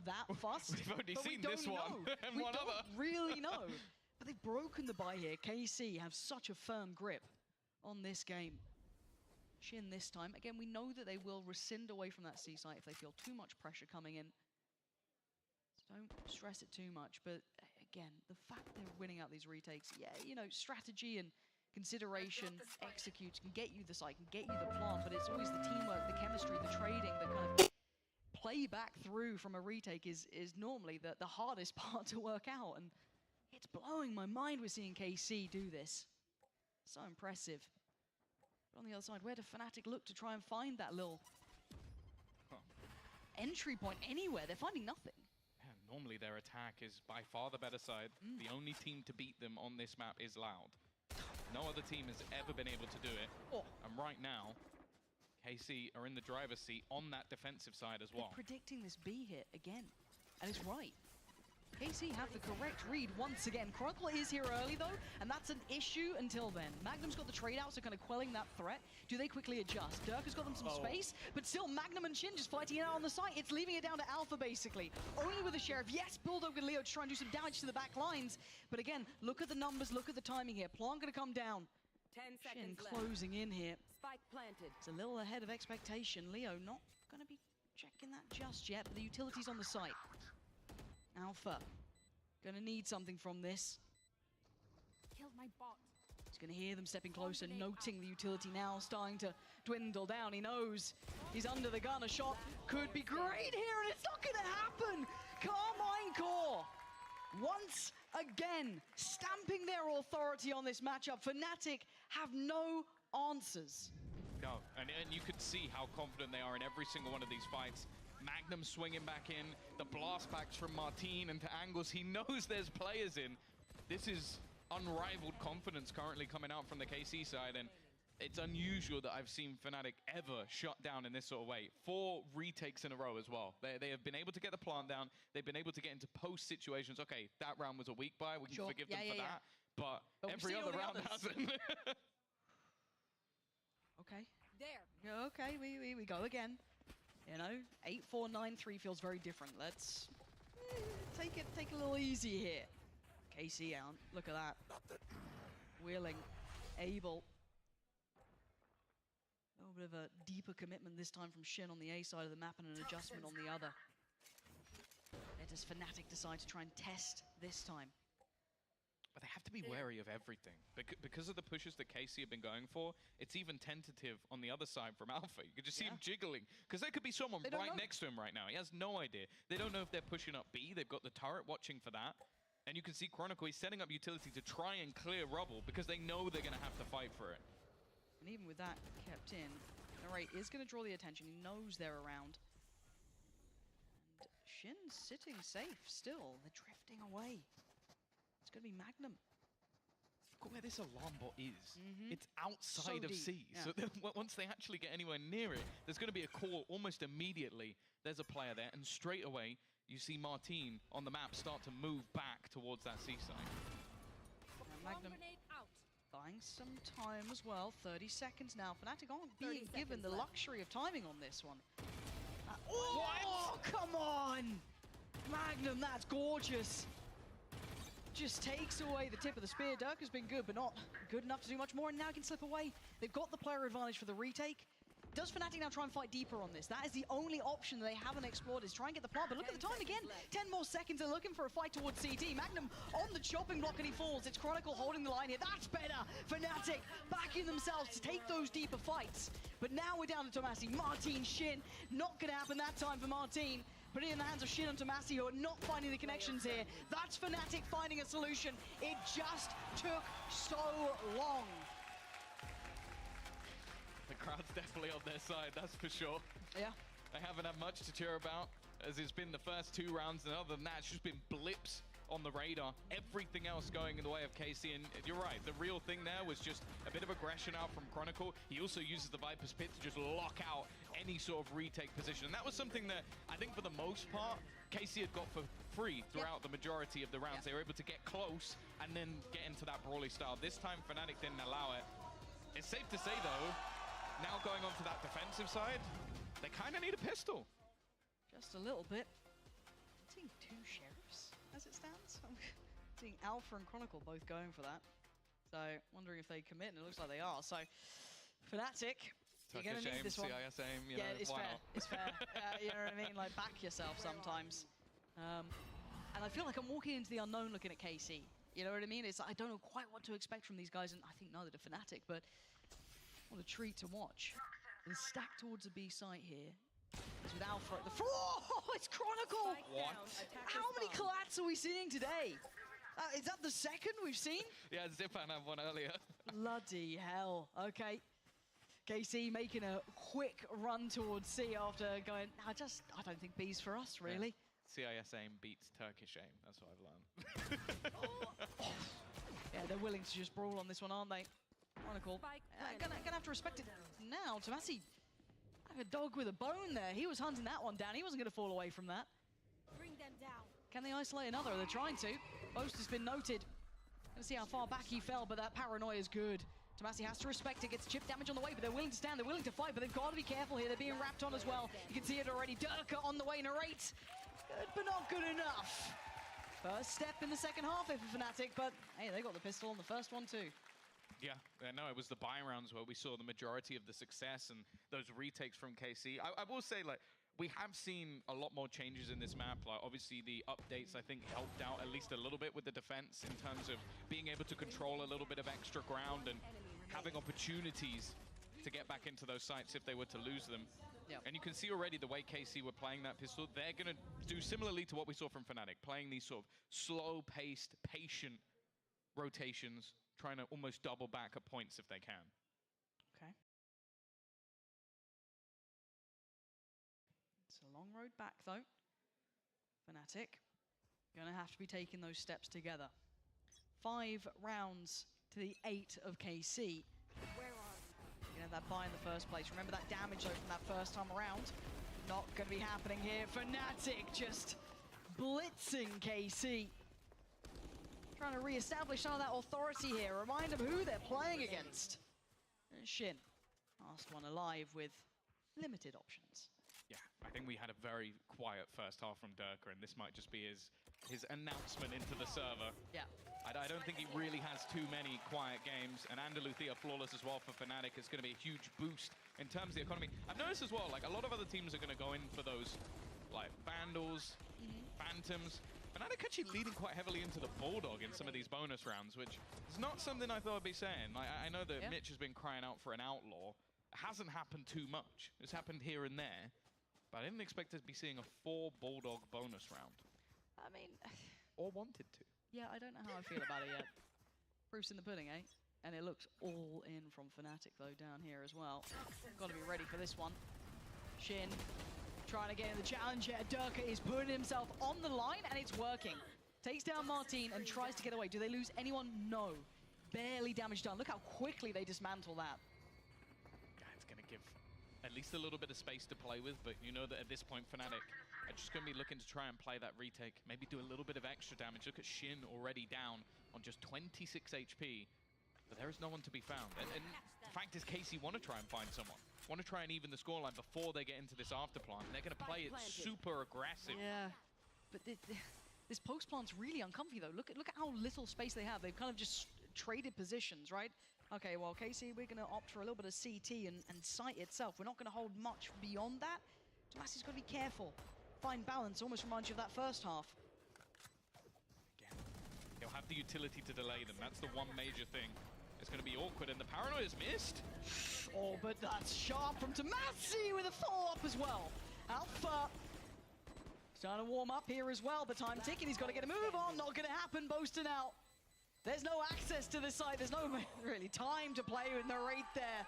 that fussed. We've only but seen we don't this one know. and we one don't other. really know. But they've broken the buy here. KC have such a firm grip on this game. Shin this time. Again, we know that they will rescind away from that C site if they feel too much pressure coming in. So don't stress it too much. But again, the fact they're winning out these retakes, yeah, you know, strategy and consideration, executes, can get you the site, can get you the plant, but it's always the teamwork, the chemistry, the trading, the kind of play back through from a retake is normally the hardest part to work out. And it's blowing my mind we're seeing KC do this. So impressive. But on the other side, where do Fnatic look to try and find that little entry point anywhere? They're finding nothing. Yeah, normally their attack is by far the better side. The only team to beat them on this map is Loud. No other team has ever been able to do it. Oh. And right now, KC are in the driver's seat on that defensive side as well. They're predicting this B hit again. And it's right. KC have the correct read once again. Chronicle is here early though, and that's an issue until then. Magnum's got the trade out, so kind of quelling that threat. Do they quickly adjust? Dirk has got them some space, but still Magnum and Shin just fighting it out on the site. It's leaving it down to Alpha basically. Only with the Sheriff. Yes, Bulldog with Leo to try and do some damage to the back lines. But again, look at the numbers, look at the timing here. Plant gonna come down. 10 Shin seconds closing in here. Spike planted. It's a little ahead of expectation. Leo not gonna be checking that just yet, but the utility's on the site. Alpha. Gonna need something from this. Killed my bot. He's gonna hear them stepping closer, noting the utility now starting to dwindle down. He knows he's under the gun. A shot could be great here, and it's not gonna happen. Carmine Core, once again, stamping their authority on this matchup. Fnatic have no answers. No, and you could see how confident they are in every single one of these fights. Magnum swinging back in, the blast backs from Martin into angles he knows there's players in. This is unrivaled confidence currently coming out from the KC side, and it's unusual that I've seen Fnatic ever shut down in this sort of way. 4 retakes in a row as well. They have been able to get the plant down, they've been able to get into post situations. Okay, that round was a weak buy, we can forgive them for that, but every other round hasn't. Okay. There. Okay, we go again. You know, 8-4-9-3 feels very different. Let's take a little easy here. KC out. Look at that. Wheeling, able. A little bit of a deeper commitment this time from Shin on the A side of the map and an adjustment on the other. Where does Fnatic decide to try and test this time? But they have to be wary of everything. Because of the pushes that KC have been going for, it's even tentative on the other side from Alpha. You could just see him jiggling. Because there could be someone right next to him right now. He has no idea. They don't know if they're pushing up B. They've got the turret watching for that. And you can see Chronicle, he's setting up utility to try and clear rubble because they know they're going to have to fight for it. And even with that kept in, Narrate is going to draw the attention. He knows they're around. And Shin's sitting safe still. They're drifting away. It's going to be Magnum. Look where this alarm bot is. It's outside of deep. C. Yeah. So once they actually get anywhere near it, there's going to be a call almost immediately. There's a player there, and straight away, you see Martin on the map start to move back towards that C site. Magnum buying some time as well. 30 seconds now. Fnatic aren't being given the luxury of timing on this one. Oh, come on! Magnum, that's gorgeous. Just takes away the tip of the spear. Dirk has been good, but not good enough to do much more, and now he can slip away. They've got the player advantage for the retake. Does Fnatic now try and fight deeper on this? That is the only option that they haven't explored, is try and get the plant, but look at the time again. 10 more seconds, they're looking for a fight towards CT. Magnum on the chopping block and he falls. It's Chronicle holding the line here. That's better. Fnatic backing themselves to take those deeper fights. But now we're down to Tomasi. Martin, Shin, not gonna happen that time for Martin. Put it in the hands of Shin and Tomasi, who are not finding the connections here. That's Fnatic finding a solution. It just took so long. The crowd's definitely on their side, that's for sure. Yeah. They haven't had much to cheer about, as it's been the first 2 rounds, and other than that, it's just been blips on the radar. Everything else going in the way of KC, and you're right, the real thing there was just a bit of aggression out from Chronicle. He also uses the Viper's Pit to just lock out any sort of retake position, and that was something that I think for the most part, KC had got for free throughout the majority of the rounds. They were able to get close and then get into that brawly style. This time, Fnatic didn't allow it. It's safe to say, though, now going on to that defensive side, they kind of need a pistol. Just a little bit. sheriffs as it stands. I'm seeing Alpha and Chronicle both going for that. So wondering if they commit, and it looks like they are. So Fnatic, you're going to need this one. CIS aim, you Yeah, know, it's why fair. not? It's fair. You know what I mean? Like, back yourself sometimes. And I feel like I'm walking into the unknown looking at KC. You know what I mean? It's I don't know quite what to expect from these guys, and I think neither do Fnatic, but what a treat to watch. And stacked towards the B site here. It's with Alpha at the front. Oh, it's Chronicle! What? How many collats are we seeing today? Is that the second we've seen? Yeah, Zipan had one earlier. Bloody hell. Okay. KC making a quick run towards C after going, I don't think B's for us, really. Yeah. CIS aim beats Turkish aim. That's what I've learned. Yeah, they're willing to just brawl on this one, aren't they? Chronicle. Gonna have to respect it now. Tomasi, like a dog with a bone there. He was hunting that one down. He wasn't going to fall away from that. Bring them down. Can they isolate another? They're trying to. Boast has been noted. Gonna see how far back he fell, but that paranoia is good. Tomasi has to respect it, gets chip damage on the way, but they're willing to stand, they're willing to fight, but they've got to be careful here. They're being wrapped on as well. You can see it already. Durka on the way, narrates. Good, but not good enough. First step in the second half here for Fnatic, but hey, they got the pistol on the first one too. Yeah, no, it was the buy rounds where we saw the majority of the success and those retakes from KC. I will say, like, we have seen a lot more changes in this map. Like, obviously, the updates, I think, helped out at least a little bit with the defense in terms of being able to control a little bit of extra ground and having opportunities to get back into those sites if they were to lose them. Yep. And you can see already the way KC were playing that pistol. They're going to do similarly to what we saw from Fnatic, playing these sort of slow-paced, patient rotations, trying to almost double back at points if they can. Okay. It's a long road back, though. Fnatic going to have to be taking those steps together. 5 rounds to the 8 of KC. Where are you? You know, that buy in the first place. Remember that damage, though, from that first time around? Not going to be happening here. Fnatic just blitzing KC. Trying to re-establish some of that authority here. Remind them who they're playing against. And Shin, last one alive with limited options. Yeah, I think we had a very quiet first half from Durka, and this might just be his announcement into the server. Yeah. I don't think he really has too many quiet games, and Andaluthia flawless as well for Fnatic. It's going to be a huge boost in terms of the economy. I've noticed as well, like, a lot of other teams are going to go in for those, like, Vandals, Phantoms. Fnatic actually leading quite heavily into the Bulldog in some of these bonus rounds, which is not something I thought I'd be saying. Like, I know that Mitch has been crying out for an Outlaw. It hasn't happened too much. It's happened here and there. But I didn't expect to be seeing a 4 Bulldog bonus round. I mean... Or wanted to. Yeah, I don't know how I feel about it yet. Proof's in the pudding, eh? And it looks all in from Fnatic, though, down here as well. Got to be ready for this one. Shin trying to get in the challenge here. Durka is putting himself on the line, and it's working. Takes down Martin and tries to get away. Do they lose anyone? No. Barely damage done. Look how quickly they dismantle that. Yeah, it's going to give at least a little bit of space to play with, but you know that at this point, Fnatic are just going to be looking to try and play that retake. Maybe do a little bit of extra damage. Look at Shin already down on just 26 HP. But there is no one to be found. And the fact is, KC want to try and find someone. Want to try and even the scoreline before they get into this after plant. They're going to play it super aggressive. Yeah, but this post plant's really uncomfy, though. Look at how little space they have. They've kind of just traded positions, right? Okay, well, KC, we're going to opt for a little bit of CT and site itself. We're not going to hold much beyond that. Tomasi's got to be careful. Find balance. Almost reminds you of that first half. Again, he'll have the utility to delay them. That's the one major thing. It's going to be awkward, and the paranoia's missed. Oh, but that's sharp from Tomasi with a follow-up as well. Alpha starting to warm up here as well, but time ticking. He's got to get a move on. Not going to happen. Boasting out. There's no access to this side. There's no really time to play with Narrate there.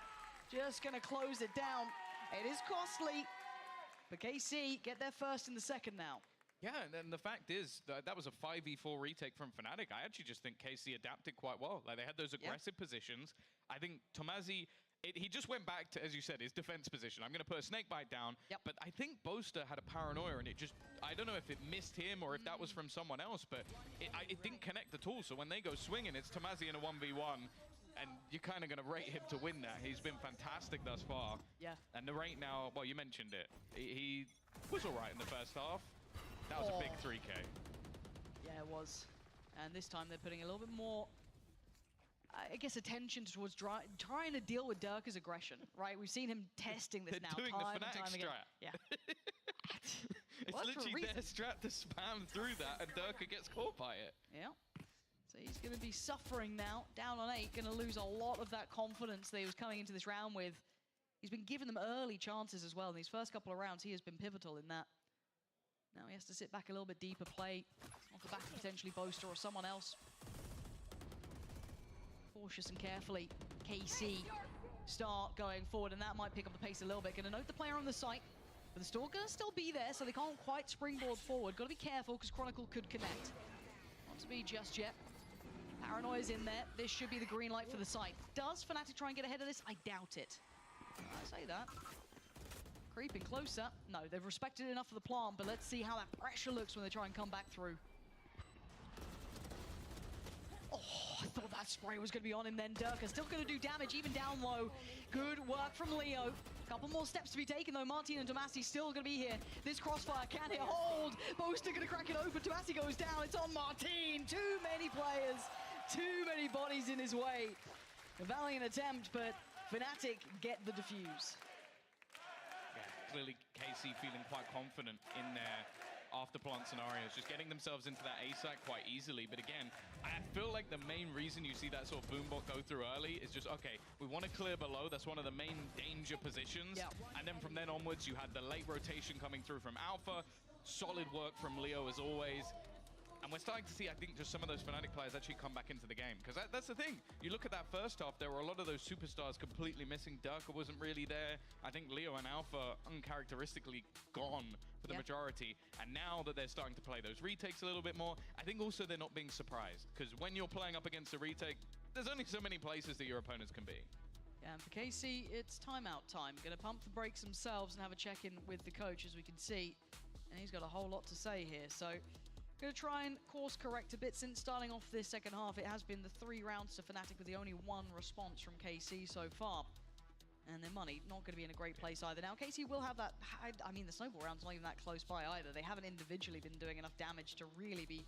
Just going to close it down. It is costly, but KC get there first in the second now. Yeah, and the fact is that was a 5v4 retake from Fnatic. I actually just think KC adapted quite well. Like, they had those aggressive positions. I think Tomasi, he just went back to, as you said, his defense position. I'm going to put a snake bite down, but I think Boaster had a paranoia, and it just, I don't know if it missed him or if that was from someone else, but it didn't connect at all. So when they go swinging, it's Tomasi in a 1v1, and you're kind of going to rate him to win that. He's been fantastic thus far. Yeah. And the rate now, well, you mentioned it. He was all right in the first half. That was a big 3K. was. And this time they're putting a little bit more, I guess, attention towards trying to deal with Durka's aggression, right? We've seen him testing this now doing time the and Fnatic time again. strat. Yeah. It's Well, literally their strat to spam through that, and Durka gets caught by it. Yeah. So he's going to be suffering now, down on 8, going to lose a lot of that confidence that he was coming into this round with. He's been giving them early chances as well. In these first couple of rounds, he has been pivotal in that. Now he has to sit back a little bit deeper, play off the back of potentially Boaster or someone else. Cautious and carefully, KC start going forward, and that might pick up the pace a little bit. Going to note the player on the site, but the Storm going to still be there, so they can't quite springboard forward. Got to be careful, because Chronicle could connect. Not to be just yet. Paranoia's in there. This should be the green light for the site. Does Fnatic try and get ahead of this? I doubt it. I say that. Creeping closer. No, they've respected it enough for the plant, but let's see how that pressure looks when they try and come back through. Oh, I thought that spray was going to be on him then. Durka still going to do damage, even down low. Good work from Leo. Couple more steps to be taken, though. Martin and Tomasi still going to be here. This crossfire, can it hold? Boaster going to crack it open. Tomasi goes down. It's on Martin. Too many players. Too many bodies in his way. A valiant attempt, but Fnatic get the defuse. Yeah, clearly KC feeling quite confident in their after-plant scenarios, just getting themselves into that A site quite easily. But again, I feel like the main reason you see that sort of boombot go through early is just, okay, we want to clear below. That's one of the main danger positions. Yeah. And then from then onwards, you had the late rotation coming through from Alpha. Solid work from Leo as always. And we're starting to see, I think, just some of those Fnatic players actually come back into the game. Because that's the thing. You look at that first half, there were a lot of those superstars completely missing. Durka wasn't really there. I think Leo and Alpha uncharacteristically gone for the majority. And now that they're starting to play those retakes a little bit more, I think also they're not being surprised. Because when you're playing up against a retake, there's only so many places that your opponents can be. Yeah, and for KC, it's timeout time. Going to pump the brakes themselves and have a check-in with the coach, as we can see. And he's got a whole lot to say here. So going to try and course correct a bit since starting off this second half. It has been the 3 rounds to Fnatic with the only 1 response from KC so far. And their money not going to be in a great place either. Now, KC will have that, I mean, the snowball round's not even that close by either. They haven't individually been doing enough damage to really be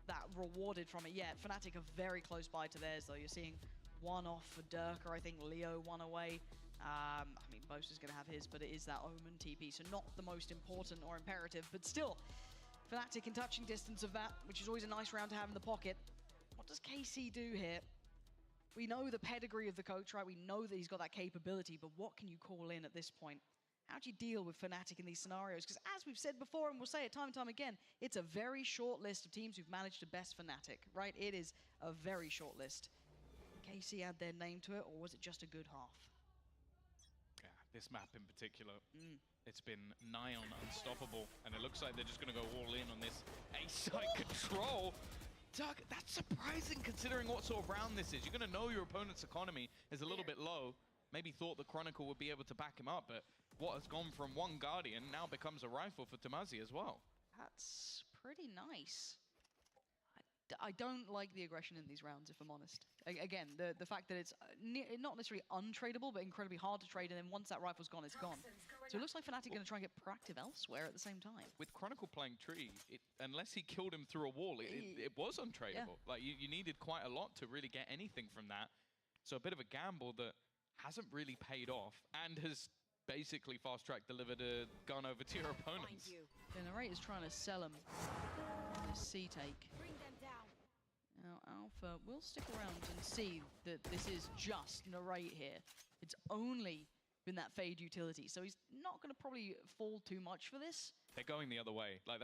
that rewarded from it yet. Fnatic are very close by to theirs, though. You're seeing 1 off for Durka, I think Leo 1 away. I mean, Boaster's going to have his, but it is that Omen TP, so not the most important or imperative, but still, Fnatic in touching distance of that, which is always a nice round to have in the pocket. What does KC do here? We know the pedigree of the coach, right? We know that he's got that capability, but what can you call in at this point? How do you deal with Fnatic in these scenarios? Because as we've said before, and we'll say it time and time again, it's a very short list of teams who've managed to best Fnatic, right? It is a very short list. KC add their name to it, or was it just a good half? Yeah, this map in particular. It's been nigh on unstoppable, and it looks like they're just going to go all in on this A-side control. Doug, that's surprising considering what sort of round this is. You're going to know your opponent's economy is a little bit low. Maybe thought the Chronicle would be able to back him up, but what has gone from 1 Guardian now becomes a rifle for Tomasi as well. That's pretty nice. I don't like the aggression in these rounds, if I'm honest. Again, the fact that it's not necessarily untradeable, but incredibly hard to trade, and then once that rifle's gone, it's gone. So it looks like Fnatic are going to try and get proactive elsewhere at the same time. With Chronicle playing Tree, unless he killed him through a wall, it was untradeable. Yeah. Like, you needed quite a lot to really get anything from that. So a bit of a gamble that hasn't really paid off, and has basically fast-track delivered a gun over to your opponents. The narrator's trying to sell him this C-take. Now, Alpha will stick around and see that this is just narrate here. It's only been that fade utility, so he's not going to probably fall too much for this. They're going the other way. Like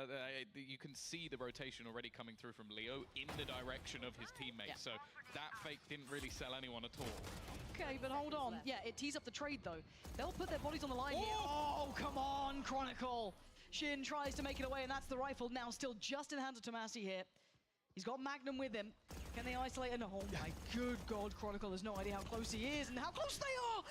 you can see the rotation already coming through from Leo in the direction of his teammates. Yeah. So that fake didn't really sell anyone at all. Okay, but hold on. Yeah, it tees up the trade, though. They'll put their bodies on the line here. Oh, come on, Chronicle. Shin tries to make it away, and that's the rifle now still just in the hands of Tomasi here. He's got Magnum with him. Can they isolate him? Oh my good God, Chronicle has no idea how close he is and how close they are!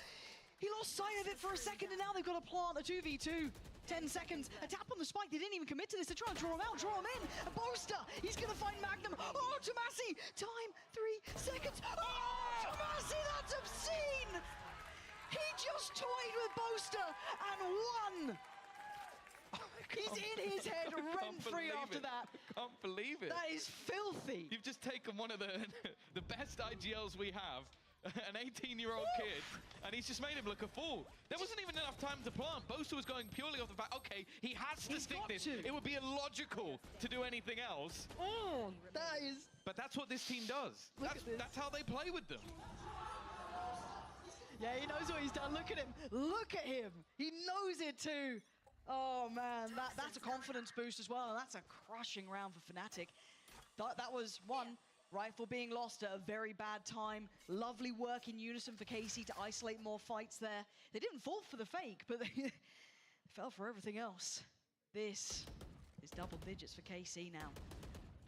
He lost sight of it for a second, and now they've got to plant a 2v2. 10 seconds. A tap on the spike. They didn't even commit to this. They're trying to draw him out, draw him in. A Boaster. He's going to find Magnum. Oh, Tomasi. Time, 3 seconds. Oh, Tomasi, that's obscene! He just toyed with Boaster and won! He's in his head rent-free after it. that. Can't believe it. That is filthy. You've just taken one of the the best IGLs we have, an 18-year-old kid, and he's just made him look a fool. There wasn't even enough time to plant. Bosa was going purely off the fact, okay, he has to stick this. It would be illogical to do anything else. Oh, that is... But that's what this team does. That's how they play with them. Yeah, he knows what he's done. Look at him. Look at him. He knows it too. Oh, man. That's a confidence boost as well. And that's a crushing round for Fnatic. That was one rifle being lost at a very bad time. Lovely work in unison for KC to isolate more fights there. They didn't fall for the fake, but they fell for everything else. This is double digits for KC now.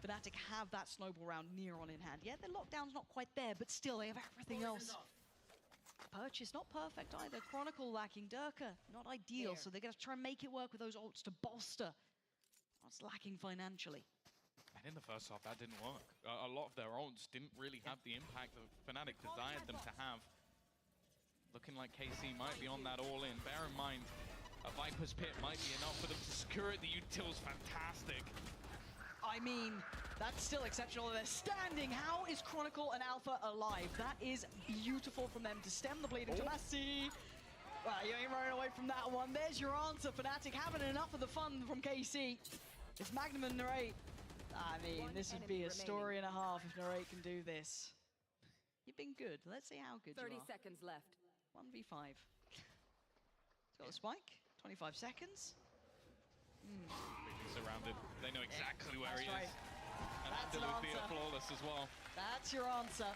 Fnatic have that snowball round near on in hand. Yeah, the lockdown's not quite there, but still, they have everything else. Purchase, not perfect either. Chronicle lacking. Durka, not ideal. So they're going to try and make it work with those ults to bolster what's lacking financially. And in the first half, that didn't work. A lot of their ults didn't really have the impact that Fnatic desired them to have. Looking like KC might be on that all-in. Bear in mind, a Viper's Pit might be enough for them to secure it. The util's fantastic. I mean, that's still exceptional. They're standing. How is Chronicle and Alpha alive? That is beautiful from them to stem the bleeding. Tomasi. Well, you ain't running away from that one. There's your answer, Fnatic. Having enough of the fun from KC. It's Magnum and Narrate. I mean, this would be a story and a half if Narrate can do this. You've been good. Let's see how good you are. 30 seconds left. 1v5. He's got the spike. 25 seconds. Surrounded. They know exactly where he right. is. And That's an Andaluthia answer. flawless as well. That's your answer.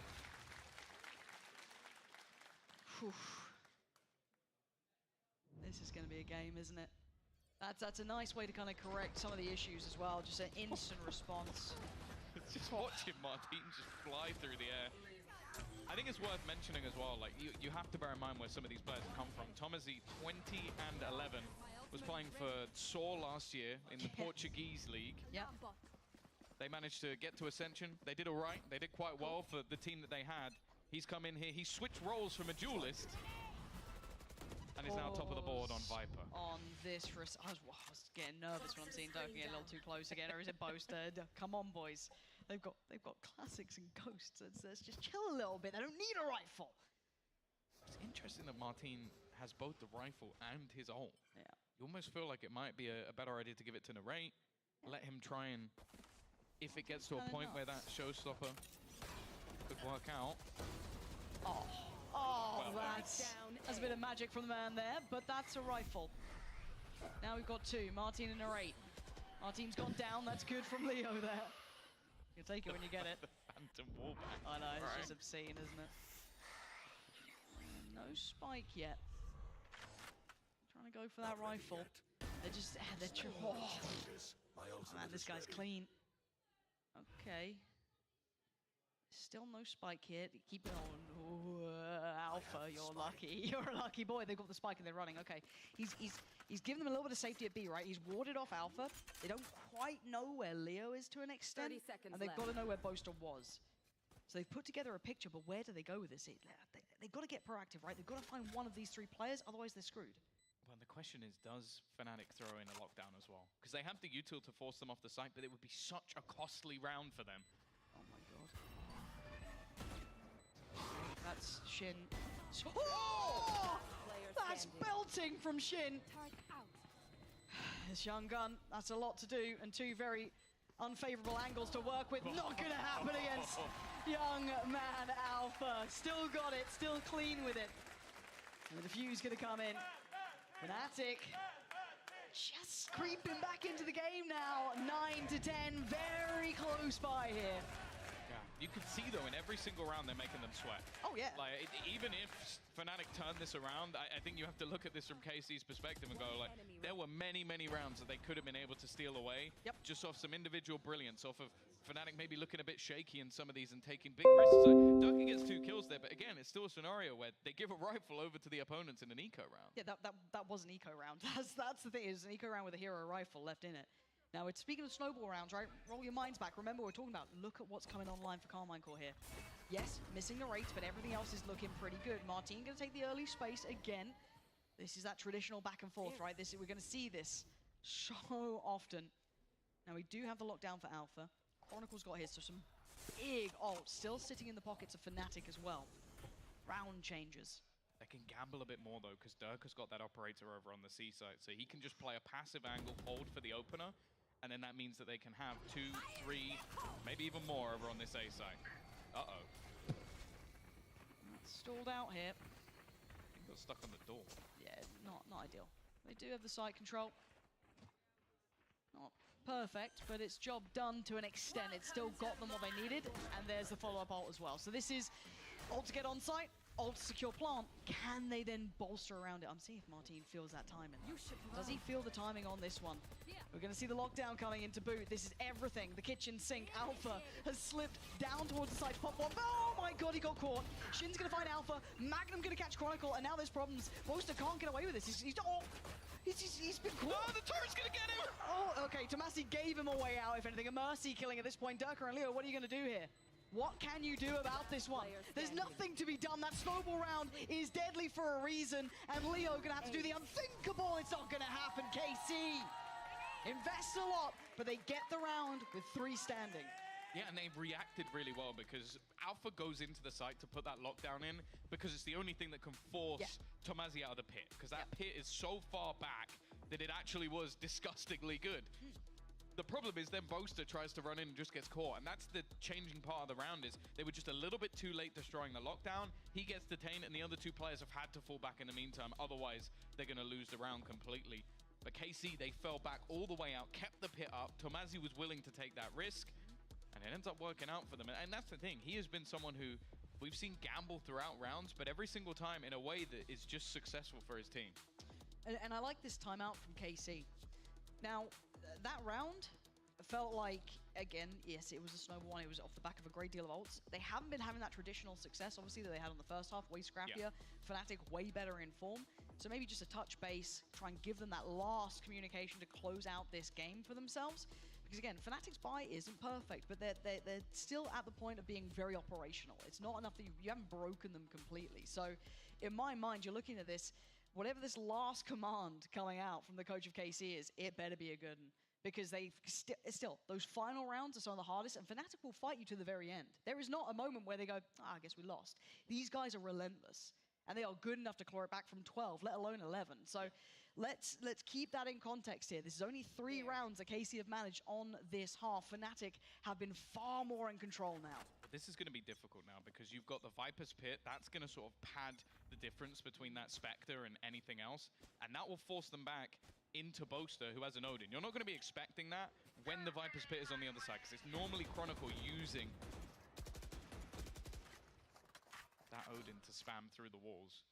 Whew. This is going to be a game, isn't it? That's a nice way to kind of correct some of the issues as well. Just an instant response. Just watching Martin just fly through the air. I think it's worth mentioning as well, like, you have to bear in mind where some of these players come from. Tomasi, 20 and 11, was playing for Saw last year in the Portuguese league. Yeah. They managed to get to Ascension. They did all right. They did quite well for the team that they had. He's come in here. He switched roles from a duelist and is now top of the board on Viper. On this, I was getting nervous when I'm seeing Durka get a little too close again. Or is it Boaster? Come on, boys. They've got classics and ghosts. Let's just chill a little bit. They don't need a rifle. It's interesting that Martin has both the rifle and his ult. Yeah. You almost feel like it might be a better idea to give it to Narrate. Let him try and, if it gets to a point where that showstopper could work out. Oh, Well, that's a bit of magic from the man there, but that's a rifle. Now we've got two, Martin and Narrate. Martin's gone down, that's good from Leo there. You take it when you get it. The Phantom Wallback. I know, it's Right. just obscene, isn't it? No spike yet. Trying to go for that rifle. Oh man, this guy's clean. Okay. Still no spike here. Keep it on. Ooh, Alpha, you're lucky. You're a lucky boy. They've got the spike and they're running. Okay. He's given them a little bit of safety at B, right? He's warded off Alpha. They don't quite know where Leo is to an extent. 30 seconds and they've left. got to know where Boaster was. So they've put together a picture, but where do they go with this? They've got to get proactive, right? They've got to find one of these three players, otherwise they're screwed. Well, the question is, does Fnatic throw in a lockdown as well? Because they have the util to force them off the site, but it would be such a costly round for them. Oh my god. That's Shin. Oh! That's belting from Shin. Target out. This young gun, that's a lot to do, and two very unfavorable angles to work with. Not gonna happen against young man Alpha. Still got it, still clean with it. And the defuse gonna come in. Fnatic just creeping back into the game now. 9 to 10, very close by here. Yeah. You can see, though, in every single round, they're making them sweat. Oh, yeah. Like, even if Fnatic turn this around, I think you have to look at this from KC's perspective and go, like, there were many, many rounds that they could have been able to steal away. Yep. Just off some individual brilliance, off of Fnatic maybe looking a bit shaky in some of these and taking big risks. Like, Durka gets 2 kills there, but again, it's still a scenario where they give a rifle over to the opponents in an eco round. Yeah, that was an eco round. That's the thing, is an eco round with a hero rifle left in it. Now, it's speaking of snowball rounds, right? Roll your minds back. Remember, we're talking about, look at what's coming online for Carmine Core here. Yes, missing the rates, but everything else is looking pretty good. Martin going to take the early space again. This is that traditional back and forth, right? We're going to see this so often. Now, we do have the lockdown for Alpha. Chronicle's got his, so some big ults still sitting in the pockets of Fnatic as well. Round changes. They can gamble a bit more, though, because Dirk has got that operator over on the C side, so he can just play a passive angle, hold for the opener, and then that means that they can have 2, 3, maybe even more over on this A side. Uh-oh. Stalled out here. I think got stuck on the door. Yeah, not ideal. They do have the site control. Not perfect, but it's job done to an extent. It still got them what they needed, and there's the follow-up ult as well. So this is ult to get on site, ult to secure plant. Can they then bolster around it? I'm seeing if Martin feels that timing. Does he feel the timing on this one? We're going to see the lockdown coming into boot. This is everything. The kitchen sink. Alpha has slipped down towards the side. Pop bomb. Oh my god, he got caught. Shin's going to find Alpha. Magnum going to catch Chronicle, and now there's problems. Boaster can't get away with this. He's been caught. Oh, the turret's going to get him! Oh, okay. Tomasi gave him a way out, if anything. A mercy killing at this point. Durka and Leo, what are you going to do here? What can you do about this one? There's nothing to be done. That snowball round is deadly for a reason, and Leo gonna have to do the unthinkable. It's not gonna happen. KC invests a lot, but they get the round with 3 standing. Yeah, and they reacted really well because Alpha goes into the site to put that lockdown in because it's the only thing that can force Tomasi out of the pit, because that pit is so far back that it actually was disgustingly good. The problem is then Boaster tries to run in and just gets caught, and that's the changing part of the round is they were just a little bit too late destroying the lockdown. He gets detained, and the other 2 players have had to fall back in the meantime. Otherwise, they're going to lose the round completely. But KC, they fell back all the way out, kept the pit up. Tomasi was willing to take that risk, and it ends up working out for them. And that's the thing. He has been someone who we've seen gamble throughout rounds, but every single time in a way that is just successful for his team. And I like this timeout from KC. Now, that round felt like, again, yes, it was a snowball one. It was off the back of a great deal of ults. They haven't been having that traditional success, obviously, that they had on the first half. Way scrappier. Fnatic way better in form. So maybe just a touch base, try and give them that last communication to close out this game for themselves. Because again, Fnatic's buy isn't perfect, but they're still at the point of being very operational. It's not enough that you haven't broken them completely. So in my mind, you're looking at this, whatever this last command coming out from the coach of KC is, it better be a good one. Because they still, those final rounds are some of the hardest, and Fnatic will fight you to the very end. There is not a moment where they go, I guess we lost. These guys are relentless, and they are good enough to claw it back from 12, let alone 11. So let's keep that in context here. This is only 3 rounds that KC have managed on this half. Fnatic have been far more in control now. This is going to be difficult now because you've got the Viper's Pit. That's going to sort of pad the difference between that Spectre and anything else, and that will force them back into Boaster, who has an Odin. You're not going to be expecting that when the Viper's Pit is on the other side, because it's normally Chronicle using that Odin to spam through the walls.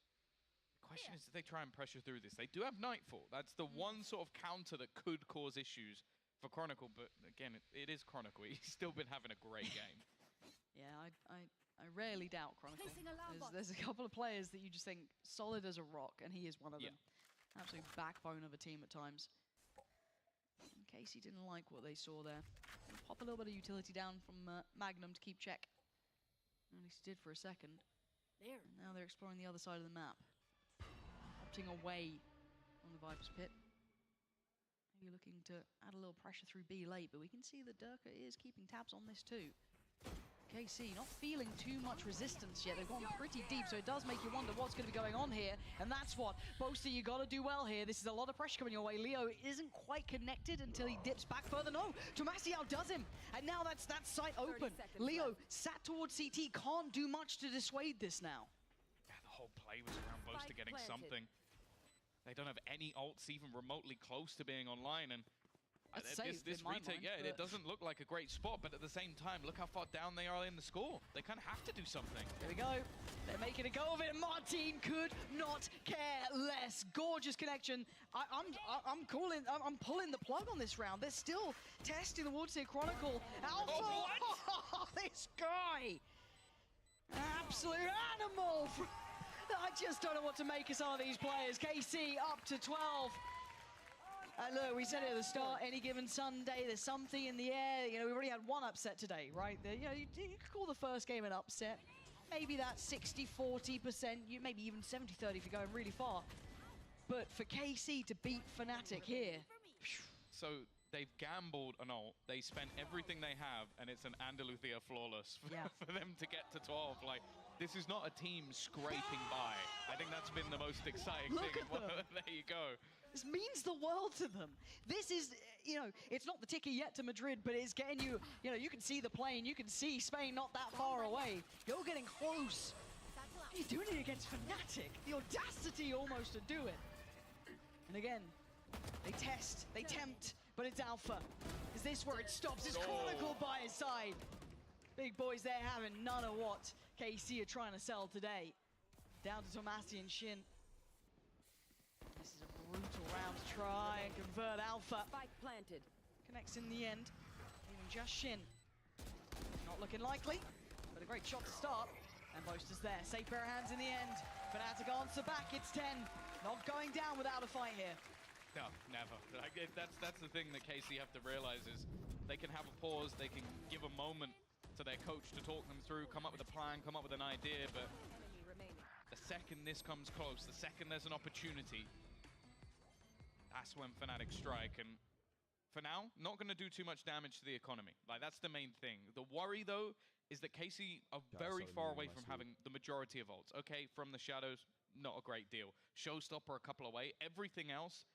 The question is, do they try and pressure through this? They do have Nightfall. That's the one sort of counter that could cause issues for Chronicle, but again, it is Chronicle. He's still been having a great game. Yeah, I rarely doubt Chronicle. There's a couple of players that you just think solid as a rock, and he is one of them. Absolute backbone of a team at times. In case he didn't like what they saw there. Pop a little bit of utility down from Magnum to keep check. At least he did for a second. And now they're exploring the other side of the map. Opting away on the Viper's Pit. Maybe looking to add a little pressure through B late, but we can see that Durka is keeping tabs on this too. KC not feeling too much resistance yet. They've gone pretty deep, so it does make you wonder what's going to be going on here. And that's what, Boaster, you got to do well here. This is a lot of pressure coming your way. Leo isn't quite connected until he dips back further. No, Tomasi outdoes him. And now that's that site open. Leo sat towards CT, can't do much to dissuade this now. Yeah, the whole play was around Boaster getting something. They don't have any ults even remotely close to being online, and this retake, it doesn't look like a great spot, but at the same time, look how far down they are in the score. They kind of have to do something. There we go. They're making a go of it. Martin could not care less. Gorgeous connection. I'm pulling the plug on this round. They're still testing the waters here. Chronicle. Alpha. Oh, this guy. An absolute animal. I just don't know what to make of some of these players. KC up to 12. Look, we said it at the start, any given Sunday, there's something in the air. You know, we've already had one upset today, right? You could call the first game an upset. Maybe that's 60-40%, maybe even 70-30 if you're going really far. But for KC to beat Fnatic here, So they've gambled an ult. They spent everything they have, and it's an Andalusia flawless for them to get to 12. Like, this is not a team scraping by. I think that's been the most exciting Look thing. at them. There you go. This means the world to them. This is, you know, it's not the ticket yet to Madrid, but it's getting you, you know, you can see the plane, you can see Spain not that far away. You're getting close. He's doing it against Fnatic. The audacity almost to do it. And again, they test, they tempt, but it's Alpha. Is this where it stops? It's Chronicle by his side. Big boys there having none of what KC are trying to sell today. Down to Tomasi and Shin. This is a brutal round to try and convert Alpha. Spike planted. Connects in the end, leaving just Shin. Not looking likely, but a great shot to start. And Boaster's there, safe pair of hands in the end. Fnatic answer back, it's 10. Not going down without a fight here. No, never. Like, that's the thing that KC have to realize is they can have a pause, they can give a moment to their coach to talk them through, come up with a plan, come up with an idea, but Enemy remaining. the second this comes close, the second there's an opportunity, that's when Fnatic strike. And for now, not going to do too much damage to the economy. Like, that's the main thing. The worry, though, is that KC are very far away from having the majority of ults. Okay, from the shadows, not a great deal. Showstopper a couple away. Everything else